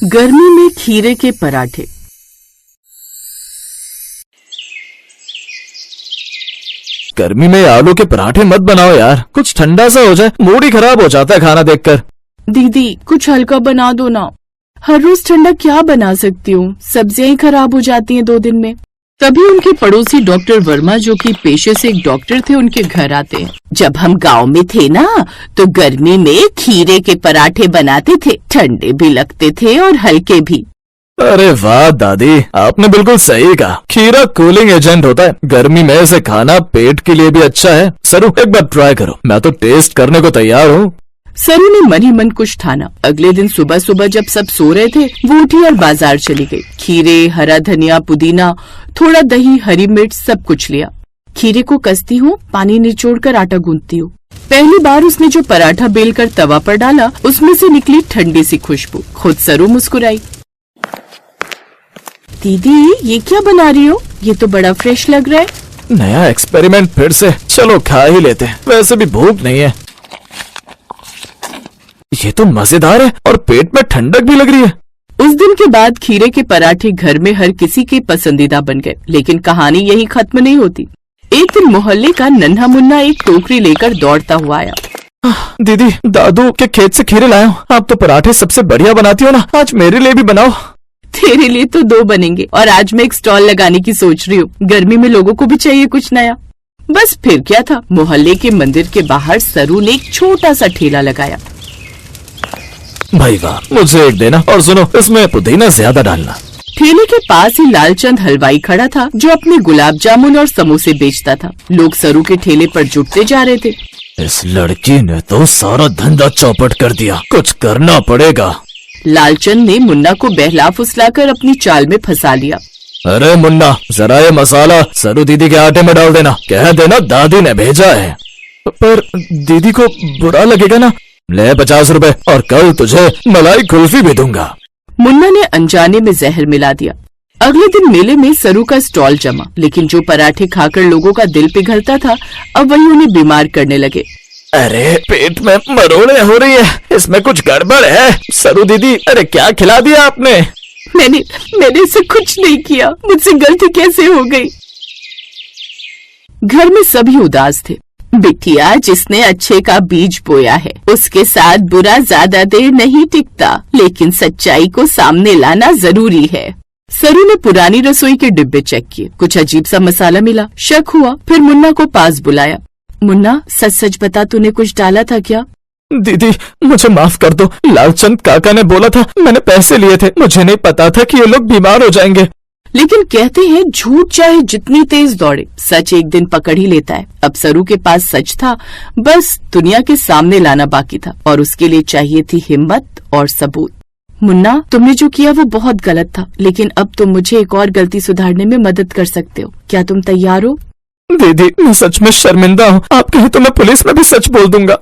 गर्मी में खीरे के पराठे। गर्मी में आलू के पराठे मत बनाओ यार, कुछ ठंडा सा हो जाए, मूड ही खराब हो जाता है खाना देखकर। दीदी कुछ हल्का बना दो ना, हर रोज ठंडा क्या बना सकती हूँ, सब्जियां ही खराब हो जाती हैं 2 दिन में। तभी उनके पड़ोसी डॉक्टर वर्मा, जो कि पेशे से एक डॉक्टर थे, उनके घर आते हैं। जब हम गांव में थे ना, तो गर्मी में खीरे के पराठे बनाते थे, ठंडे भी लगते थे और हल्के भी। अरे वाह दादी, आपने बिल्कुल सही कहा, खीरा कूलिंग एजेंट होता है, गर्मी में इसे खाना पेट के लिए भी अच्छा है। सरू एक बार ट्राई करो, मैं तो टेस्ट करने को तैयार हूँ। सरू ने मन ही मन कुछ ठाना। अगले दिन सुबह सुबह जब सब सो रहे थे, वो उठी और बाजार चली गई। खीरे, हरा धनिया, पुदीना, थोड़ा दही, हरी मिर्च, सब कुछ लिया। खीरे को कसती हूँ, पानी निचोड़कर आटा गूंथती हूँ। पहली बार उसने जो पराठा बेलकर तवा पर डाला, उसमें से निकली ठंडी सी खुशबू। खुद सरू मुस्कुराई। दीदी ये क्या बना रही हो? ये तो बड़ा फ्रेश लग रहा है। नया एक्सपेरिमेंट फिर से, चलो खा ही लेते हैं, वैसे भी भूख नहीं है। ये तो मजेदार है और पेट में ठंडक भी लग रही है। उस दिन के बाद खीरे के पराठे घर में हर किसी के पसंदीदा बन गए। लेकिन कहानी यही खत्म नहीं होती। एक दिन मोहल्ले का नन्हा मुन्ना एक टोकरी लेकर दौड़ता हुआ आया। दीदी, दादू के खेत से खीरे लाया हूँ, आप तो पराठे सबसे बढ़िया बनाती हो ना, आज मेरे लिए भी बनाओ। तेरे लिए तो 2 बनेंगे, और आज मैं एक स्टॉल लगाने की सोच रही हूँ। गर्मी में लोगों को भी चाहिए कुछ नया। बस फिर क्या था, मोहल्ले के मंदिर के बाहर सरू ने एक छोटा सा ठेला लगाया। भाई वाह, मुझे एक देना, और सुनो इसमें पुदीना ज्यादा डालना। ठेले के पास ही लालचंद हलवाई खड़ा था, जो अपने गुलाब जामुन और समोसे बेचता था। लोग सरू के ठेले पर जुटते जा रहे थे। इस लड़की ने तो सारा धंधा चौपट कर दिया, कुछ करना पड़ेगा। लालचंद ने मुन्ना को बहला फुसलाकर अपनी चाल में फंसा लिया। अरे मुन्ना, जरा ये मसाला सरू दीदी के आटे में डाल देना, कह देना दादी ने भेजा है। पर दीदी को बुरा लगेगा ना। ले 50 रुपए, और कल तुझे मलाई कुल्फी भी दूंगा। मुन्ना ने अनजाने में जहर मिला दिया। अगले दिन मेले में सरू का स्टॉल जमा, लेकिन जो पराठे खाकर लोगों का दिल पिघलता था, अब वही उन्हें बीमार करने लगे। अरे पेट में मरोड़े हो रही है, इसमें कुछ गड़बड़ है। सरू दीदी, अरे क्या खिला दिया आपने? मैंने इसे कुछ नहीं किया, मुझसे गलती कैसे हो गई? घर में सभी उदास थे। बिटिया, जिसने अच्छे का बीज बोया है, उसके साथ बुरा ज्यादा देर नहीं टिकता, लेकिन सच्चाई को सामने लाना जरूरी है। सरू ने पुरानी रसोई के डिब्बे चेक किए, कुछ अजीब सा मसाला मिला। शक हुआ, फिर मुन्ना को पास बुलाया। मुन्ना, सच सच बता, तूने कुछ डाला था क्या? दीदी मुझे माफ कर दो, लालचंद काका ने बोला था, मैंने पैसे लिए थे, मुझे नहीं पता था कि ये लोग बीमार हो जाएंगे। लेकिन कहते हैं झूठ चाहे जितनी तेज दौड़े, सच एक दिन पकड़ ही लेता है। अब सरू के पास सच था, बस दुनिया के सामने लाना बाकी था, और उसके लिए चाहिए थी हिम्मत और सबूत। मुन्ना, तुमने जो किया वो बहुत गलत था, लेकिन अब तुम मुझे एक और गलती सुधारने में मदद कर सकते हो। क्या तुम तैयार हो? दीदी मैं सच में शर्मिंदा हूँ, आप कहे तो मैं पुलिस में भी सच बोल दूंगा।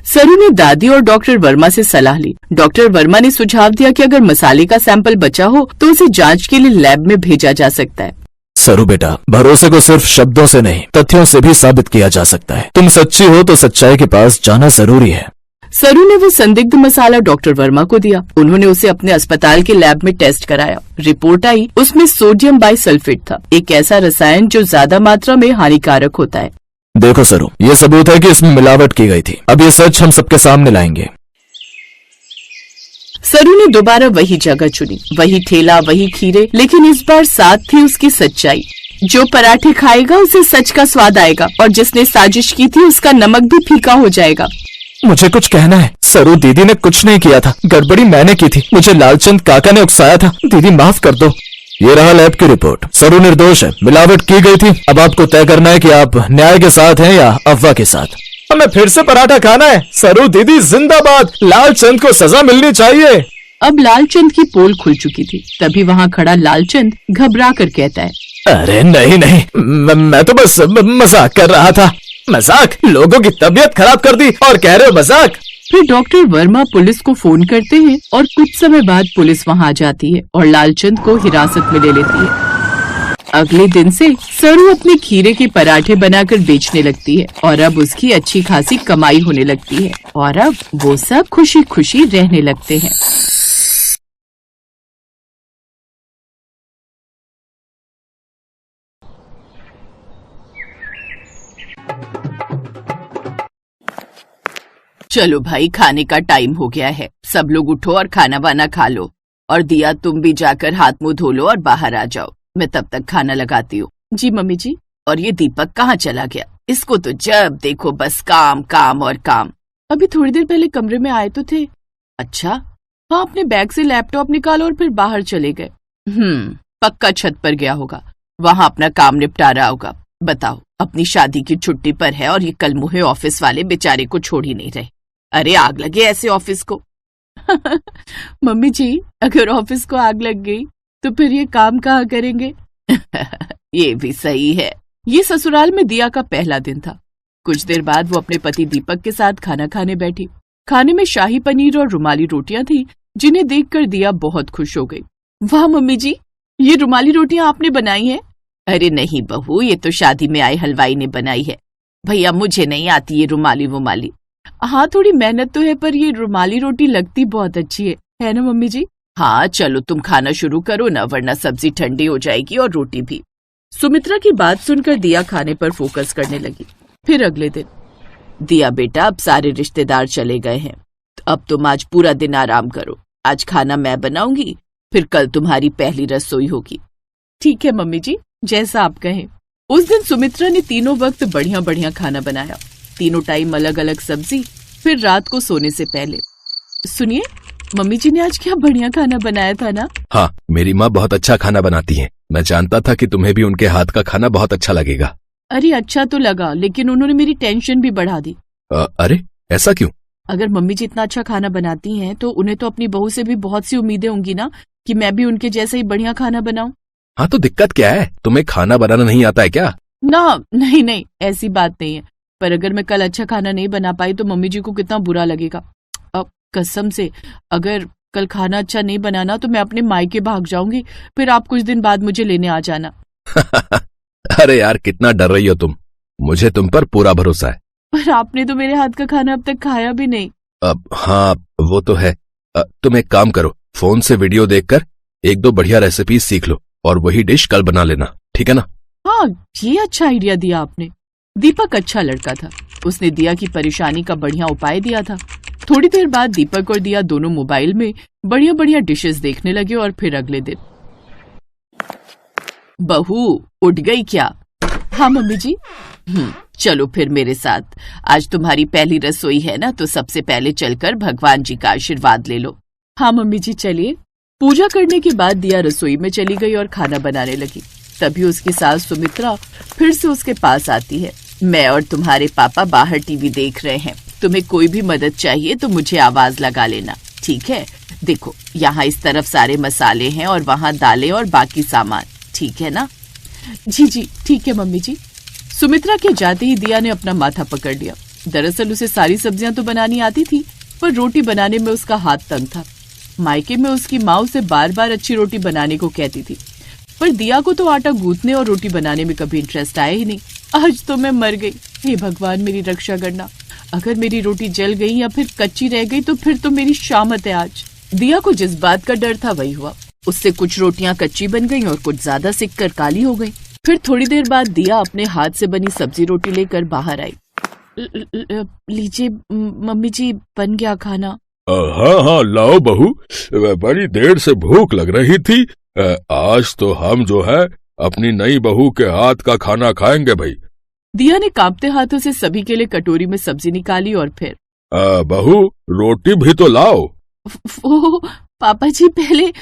सरू ने दादी और डॉक्टर वर्मा से सलाह ली। डॉक्टर वर्मा ने सुझाव दिया कि अगर मसाले का सैंपल बचा हो तो उसे जांच के लिए लैब में भेजा जा सकता है। सरू बेटा, भरोसे को सिर्फ शब्दों से नहीं, तथ्यों से भी साबित किया जा सकता है। तुम सच्ची हो तो सच्चाई के पास जाना जरूरी है। सरू ने वो संदिग्ध मसाला डॉक्टर वर्मा को दिया। उन्होंने उसे अपने अस्पताल के लैब में टेस्ट कराया। रिपोर्ट आई, उसमें सोडियम बाइसल्फेट था, एक ऐसा रसायन जो ज्यादा मात्रा में हानिकारक होता है। देखो सरू, ये सबूत है कि इसमें मिलावट की गई थी। अब ये सच हम सबके सामने लाएंगे। सरू ने दोबारा वही जगह चुनी, वही ठेला, वही खीरे, लेकिन इस बार साथ थी उसकी सच्चाई। जो पराठे खाएगा उसे सच का स्वाद आएगा, और जिसने साजिश की थी उसका नमक भी फीका हो जाएगा। मुझे कुछ कहना है। सरू दीदी ने कुछ नहीं किया था, गड़बड़ी मैंने की थी, मुझे लालचंद काका ने उकसाया था। दीदी माफ कर दो। ये रहा लैब की रिपोर्ट, सरू निर्दोष है, मिलावट की गई थी। अब आपको तय करना है कि आप न्याय के साथ हैं या अफवाह के साथ। हमें फिर से पराठा खाना है। सरू दीदी जिंदाबाद, लालचंद को सजा मिलनी चाहिए। अब लालचंद की पोल खुल चुकी थी। तभी वहाँ खड़ा लालचंद घबरा कर कहता है, अरे नहीं नहीं, मैं तो बस मजाक कर रहा था। मजाक? लोगों की तबीयत खराब कर दी और कह रहे हो मजाक? फिर डॉक्टर वर्मा पुलिस को फोन करते हैं, और कुछ समय बाद पुलिस वहाँ आ जाती है और लालचंद को हिरासत में ले लेती है। अगले दिन से सरू अपने खीरे के पराठे बनाकर बेचने लगती है, और अब उसकी अच्छी खासी कमाई होने लगती है, और अब वो सब खुशी खुशी रहने लगते हैं। चलो भाई, खाने का टाइम हो गया है, सब लोग उठो और खाना वाना खा लो। और दिया, तुम भी जाकर हाथ मुंह धो लो और बाहर आ जाओ, मैं तब तक खाना लगाती हूँ। जी मम्मी जी। और ये दीपक कहाँ चला गया? इसको तो जब देखो बस काम काम और काम। अभी थोड़ी देर पहले कमरे में आए तो थे। अच्छा, हाँ, अपने बैग से लैपटॉप निकालो और फिर बाहर चले गए। पक्का छत पर गया होगा, वहां अपना काम निपटा रहा होगा। बताओ, अपनी शादी की छुट्टी पर है और ये कल मुहे ऑफिस वाले बेचारे को छोड़ ही नहीं रहे। अरे आग लगे ऐसे ऑफिस को। मम्मी जी, अगर ऑफिस को आग लग गई तो फिर ये काम कहाँ करेंगे? ये भी सही है। ये ससुराल में दिया का पहला दिन था। कुछ देर बाद वो अपने पति दीपक के साथ खाना खाने बैठी। खाने में शाही पनीर और रुमाली रोटियां थी, जिन्हें देखकर दिया बहुत खुश हो गई। वाह मम्मी जी, ये रुमाली रोटियां आपने बनाई हैं? अरे नहीं बहू, ये तो शादी में आए हलवाई ने बनाई है। भैया, मुझे नहीं आती ये रुमाली वुमाली। हाँ, थोड़ी मेहनत तो है, पर ये रुमाली रोटी लगती बहुत अच्छी है ना मम्मी जी? हाँ, चलो तुम खाना शुरू करो ना, वरना सब्जी ठंडी हो जाएगी और रोटी भी। सुमित्रा की बात सुनकर दिया खाने पर फोकस करने लगी। फिर अगले दिन, दिया बेटा, अब सारे रिश्तेदार चले गए हैं, अब तुम आज पूरा दिन आराम करो। आज खाना मैं बनाऊंगी, फिर कल तुम्हारी पहली रसोई होगी। ठीक है मम्मी जी, जैसा आप कहें। उस दिन सुमित्रा ने तीनों वक्त बढ़िया बढ़िया खाना बनाया, तीनों टाइम अलग अलग सब्जी, फिर रात को सोने से पहले। सुनिए, मम्मी जी ने आज क्या बढ़िया खाना बनाया था ना? हाँ, मेरी माँ बहुत अच्छा खाना बनाती है। मैं जानता था कि तुम्हें भी उनके हाथ का खाना बहुत अच्छा लगेगा। अरे अच्छा तो लगा, लेकिन उन्होंने मेरी टेंशन भी बढ़ा दी। अरे ऐसा क्यों? अगर मम्मी जी इतना अच्छा खाना बनाती हैं, तो उन्हें तो अपनी बहू से भी बहुत सी उम्मीदें होंगी ना, कि मैं भी उनके जैसा ही बढ़िया खाना बनाऊं। हाँ, तो दिक्कत क्या है? तुम्हें खाना बनाना नहीं आता है क्या? ना, नहीं नहीं, ऐसी बात नहीं है, पर अगर मैं कल अच्छा खाना नहीं बना पाई तो मम्मी जी को कितना बुरा लगेगा। अब कसम से, अगर कल खाना अच्छा नहीं बनाना तो मैं अपने मायके भाग जाऊंगी, फिर आप कुछ दिन बाद मुझे लेने आ जाना। अरे यार, कितना डर रही हो तुम? मुझे तुम पर पूरा भरोसा है। पर आपने तो मेरे हाथ का खाना अब तक खाया भी नहीं। अब हाँ, वो तो है। तुम एक काम करो, फोन से वीडियो देखकर एक दो बढ़िया रेसिपी सीख लो और वही डिश कल बना लेना, ठीक है ना? हाँ, ये अच्छा आइडिया दिया आपने। दीपक अच्छा लड़का था, उसने दिया की परेशानी का बढ़िया उपाय दिया था। थोड़ी देर बाद दीपक और दिया दोनों मोबाइल में बढ़िया बढ़िया डिशेस देखने लगे। और फिर अगले दिन, बहू उठ गई क्या? हाँ मम्मी जी। चलो फिर मेरे साथ, आज तुम्हारी पहली रसोई है ना, तो सबसे पहले चलकर भगवान जी का आशीर्वाद ले लो। हाँ मम्मी जी, चलिए। पूजा करने के बाद दिया रसोई में चली गई और खाना बनाने लगी। तभी उसकी सास सुमित्रा फिर से उसके पास आती है। मैं और तुम्हारे पापा बाहर टीवी देख रहे हैं, तुम्हें कोई भी मदद चाहिए तो मुझे आवाज लगा लेना, ठीक है? देखो, यहाँ इस तरफ सारे मसाले हैं और वहाँ दालें और बाकी सामान, ठीक है ना? जी जी, ठीक है मम्मी जी। सुमित्रा के जाते ही दिया ने अपना माथा पकड़ लिया। दरअसल उसे सारी सब्जियां तो बनानी आती थी, पर रोटी बनाने में उसका हाथ तंग था। मायके में उसकी माँ उसे बार बार अच्छी रोटी बनाने को कहती थी, पर दिया को तो आटा गूंथने और रोटी बनाने में कभी इंटरेस्ट आया ही नहीं। आज तो मैं मर गई। हे भगवान, मेरी रक्षा करना। अगर मेरी रोटी जल गई या फिर कच्ची रह गई तो फिर तो मेरी शामत है आज। दिया को जिस बात का डर था वही हुआ। उससे कुछ रोटियां कच्ची बन गईं और कुछ ज्यादा सिक कर काली हो गईं। फिर थोड़ी देर बाद दिया अपने हाथ से बनी सब्जी रोटी लेकर बाहर आई। लीजिए मम्मी जी, बन गया खाना। हाँ हाँ, लाओ बहू, बड़ी देर से भूख लग रही थी। आज तो हम जो है अपनी नई बहू के हाथ का खाना खाएंगे भाई। दिया ने कांपते हाथों से सभी के लिए कटोरी में सब्जी निकाली और फिर, बहू रोटी भी तो लाओ। वो पापा जी, पहले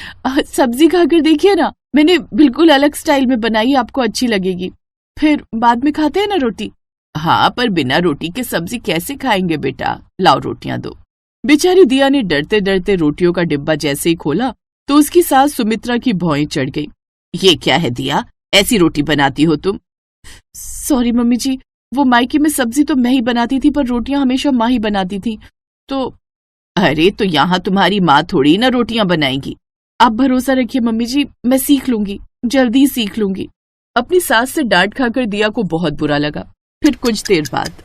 सब्जी खाकर देखिए ना, मैंने बिल्कुल अलग स्टाइल में बनाई, आपको अच्छी लगेगी। फिर बाद में खाते हैं ना रोटी। हाँ, पर बिना रोटी के सब्जी कैसे खाएंगे बेटा? लाओ रोटियां दो। बेचारी दिया ने डरते डरते रोटियों का डिब्बा जैसे ही खोला तो उसकी सास सुमित्रा की भौएं चढ़ गई। ये क्या है दिया, ऐसी रोटी बनाती हो तुम? सॉरी मम्मी जी, वो मायके में सब्जी तो मैं ही बनाती थी, पर रोटियां हमेशा माँ ही बनाती थी तो। अरे तो यहाँ तुम्हारी माँ थोड़ी ना रोटियां बनाएगी। आप भरोसा रखिए मम्मी जी, मैं सीख लूंगी, जल्दी सीख लूंगी। अपनी सास से डांट खाकर दिया को बहुत बुरा लगा। फिर कुछ देर बाद,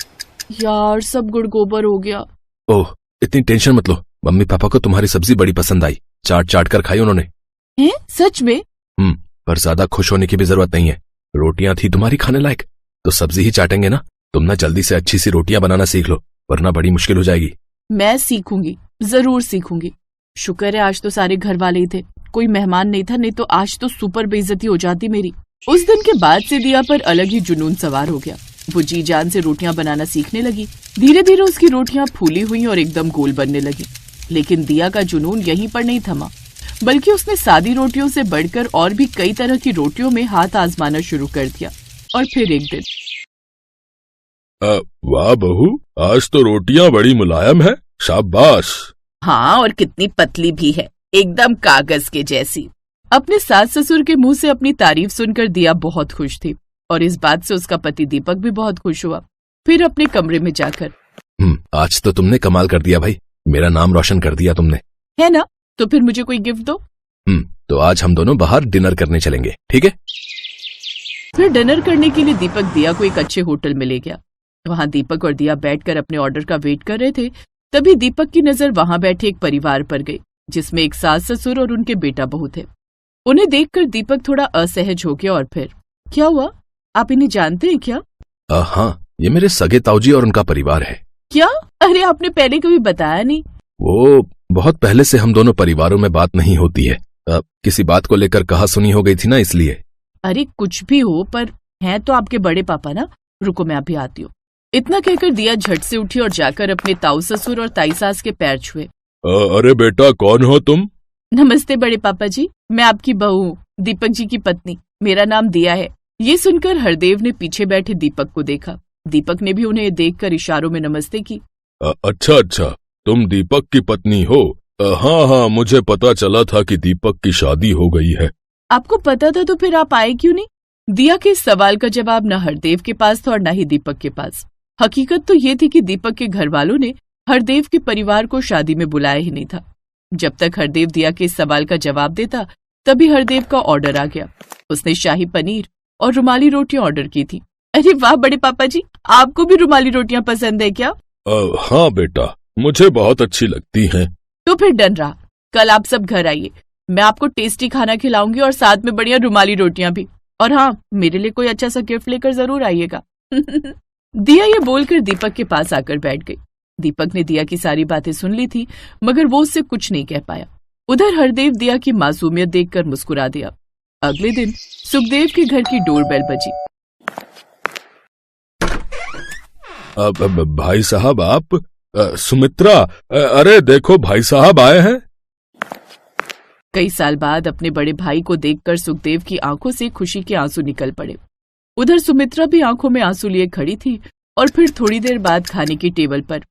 यार सब गुड़ गोबर हो गया। ओह, इतनी टेंशन मत लो, मम्मी पापा को तुम्हारी सब्जी बड़ी पसंद आई, चाट चाट कर खाई उन्होंने। हैं? सच में? पर ज्यादा खुश होने की भी जरूरत नहीं है। रोटियां थी तुम्हारी खाने लायक, तो सब्जी ही चाटेंगे ना। तुम ना जल्दी से अच्छी सी रोटियां बनाना सीख लो, वरना बड़ी मुश्किल हो जाएगी। मैं सीखूंगी, जरूर सीखूंगी। शुक्र है आज तो सारे घर वाले ही थे, कोई मेहमान नहीं था, नहीं तो आज तो सुपर बेइज्जती हो जाती मेरी। उस दिन के बाद से दिया पर अलग ही जुनून सवार हो गया। वो जी जान से रोटियां बनाना सीखने लगी। धीरे धीरे उसकी रोटियां फूली हुई और एकदम गोल बनने लगी। लेकिन दिया का जुनून यहीं पर नहीं थमा, बल्कि उसने सादी रोटियों से बढ़कर और भी कई तरह की रोटियों में हाथ आजमाना शुरू कर दिया। और फिर एक दिन, वाह बहू, आज तो रोटियां बड़ी मुलायम है, शाबाश। हाँ, और कितनी पतली भी है, एकदम कागज के जैसी। अपने सास ससुर के मुंह से अपनी तारीफ सुनकर दिया बहुत खुश थी और इस बात से उसका पति दीपक भी बहुत खुश हुआ। फिर अपने कमरे में जाकर, आज तो तुमने कमाल कर दिया भाई, मेरा नाम रोशन कर दिया तुमने, है ना? तो फिर मुझे कोई गिफ्ट दो। तो आज हम दोनों बाहर डिनर करने चलेंगे, ठीक है? फिर डिनर करने के लिए दीपक दिया को एक अच्छे होटल में ले गया। वहां दीपक और दिया बैठकर अपने ऑर्डर का वेट कर रहे थे। तभी दीपक की नजर वहां बैठे एक परिवार पर गई, जिसमें एक सास ससुर और उनके बेटा बहू थे। उन्हें देखकर दीपक थोड़ा असहज हो गया और फिर, क्या हुआ, आप इन्हें जानते हैं क्या? हाँ, ये मेरे सगे ताऊजी और उनका परिवार है। क्या? अरे आपने पहले कभी बताया नहीं। वो बहुत पहले से हम दोनों परिवारों में बात नहीं होती है, किसी बात को लेकर कहा सुनी हो गई थी ना, इसलिए। अरे कुछ भी हो, पर हैं तो आपके बड़े पापा ना। रुको मैं अभी आती हूँ। इतना कहकर दिया झट से उठी और जाकर अपने ताऊ ससुर और ताई सास के पैर छुए। अरे बेटा, कौन हो तुम? नमस्ते बड़े पापा जी, मैं आपकी बहू हूँ, दीपक जी की पत्नी। मेरा नाम दिया है। ये सुनकर हरदेव ने पीछे बैठे दीपक को देखा। दीपक ने भी उन्हें देखकर इशारों में नमस्ते की। अच्छा, तुम दीपक की पत्नी हो? हाँ, मुझे पता चला था कि दीपक की शादी हो गई है। आपको पता था तो फिर आप आए क्यों नहीं? दिया के इस सवाल का जवाब न हरदेव के पास था और न ही दीपक के पास। हकीकत तो ये थी कि दीपक के घर वालों ने हरदेव के परिवार को शादी में बुलाया ही नहीं था। जब तक हरदेव दिया के इस सवाल का जवाब देता, तभी हरदेव का ऑर्डर आ गया। उसने शाही पनीर और रुमाली रोटियां ऑर्डर की थी। अरे वाह बड़े पापा जी, आपको भी रुमाली रोटियां पसंद है क्या? हाँ बेटा, मुझे बहुत अच्छी लगती हैं। तो फिर डन रहा, कल आप सब घर आइए, मैं आपको टेस्टी खाना खिलाऊंगी और साथ में बढ़िया रुमाली रोटियां भी। और हाँ, मेरे लिए कोई अच्छा सा गिफ्ट लेकर जरूर आइएगा। दिया ये बोलकर दीपक के पास आकर बैठ गई। दीपक ने दिया की सारी बातें सुन ली थी, मगर वो उससे कुछ नहीं कह पाया। उधर हरदेव दिया की मासूमियत देखकर मुस्कुरा दिया। अगले दिन सुखदेव के घर की डोरबेल बजी। भाई साहब, आप? सुमित्रा, अरे देखो भाई साहब आए हैं। कई साल बाद अपने बड़े भाई को देखकर सुखदेव की आंखों से खुशी के आंसू निकल पड़े। उधर सुमित्रा भी आंखों में आंसू लिए खड़ी थी और फिर थोड़ी देर बाद खाने की टेबल पर,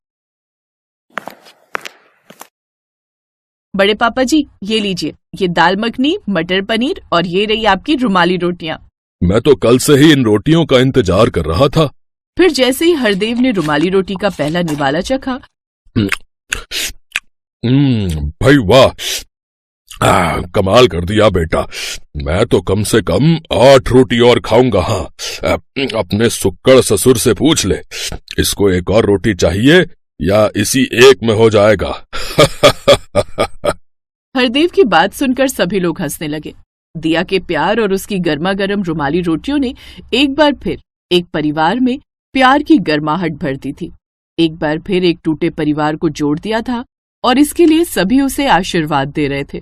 बड़े पापा जी ये लीजिए, ये दाल मखनी, मटर पनीर और ये रही आपकी रुमाली रोटियां। मैं तो कल से ही इन रोटियों का इंतजार कर रहा था। फिर जैसे ही हरदेव ने रुमाली रोटी का पहला निवाला चखा, भाई वाह, कमाल कर दिया बेटा। मैं तो कम से कम 8 रोटी और खाऊंगा। हाँ, अपने सुक्कड़ ससुर से पूछ ले, इसको एक और रोटी चाहिए या इसी एक में हो जाएगा? हरदेव की बात सुनकर सभी लोग हंसने लगे। दिया के प्यार और उसकी गर्मा गर्म रुमाली रोटियों ने एक बार फिर एक परिवार में प्यार की गर्माहट भर दी थी। एक बार फिर एक टूटे परिवार को जोड़ दिया था और इसके लिए सभी उसे आशीर्वाद दे रहे थे।